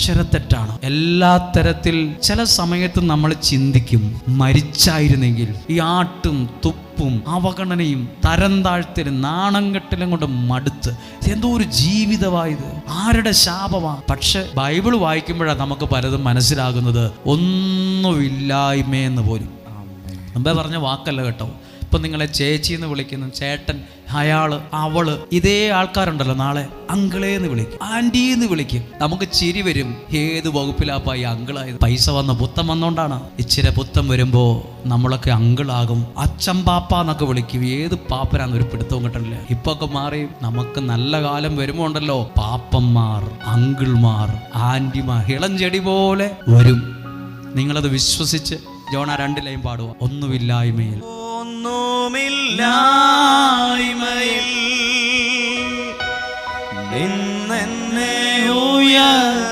അക്ഷരത്തെറ്റാണ്. എല്ലാ തരത്തിൽ ചില സമയത്ത് നമ്മൾ ചിന്തിക്കും, മരിച്ചായിരുന്നെങ്കിൽ. ഈ ആട്ടും തുപ്പും അവഗണനയും തരം താഴ്ത്തലും നാണം കെട്ടലും കൊണ്ട് മടുത്ത് എന്തോ ഒരു ജീവിതമായത്, ആരുടെ ശാപമാ. പക്ഷെ ബൈബിൾ വായിക്കുമ്പോഴാണ് നമുക്ക് പലതും മനസ്സിലാകുന്നത്. ഒന്നുമില്ലായ്മയെന്ന് പോലും മുമ്പേ പറഞ്ഞ വാക്കല്ല കേട്ടോ. ഇപ്പം നിങ്ങളെ ചേച്ചി എന്ന് വിളിക്കുന്നു, ചേട്ടൻ, അയാള്, അവള്, ഇതേ ആൾക്കാരുണ്ടല്ലോ നാളെ അങ്കിളേന്ന് വിളിക്കും, ആൻറ്റി എന്ന് വിളിക്കും. നമുക്ക് ചിരി വരും. ഏത് വകുപ്പിലാപ്പാ ഈ അങ്കിളായത്? പൈസ വന്ന പുത്തം വന്നോണ്ടാണ്. ഇച്ചിരി പുത്തം വരുമ്പോ നമ്മളൊക്കെ അങ്കിളാകും. അച്ഛൻ പാപ്പ എന്നൊക്കെ വിളിക്കും. ഏത് പാപ്പനാന്ന് ഒരു പിടുത്തവും കിട്ടണില്ല. ഇപ്പൊ ഒക്കെ മാറി. നമുക്ക് നല്ല കാലം വരുമ്പോ ഉണ്ടല്ലോ പാപ്പന്മാർ, അങ്കിൾമാർ, ആൻറ്റിമാർ ഇളം ചെടി പോലെ വരും. നിങ്ങളത് വിശ്വസിച്ച് ജോണ 2 ലൈൻ പാടുക. ഒന്നുമില്ലായ്മയിൽ നിന്നെന്നെ ഉയർത്തി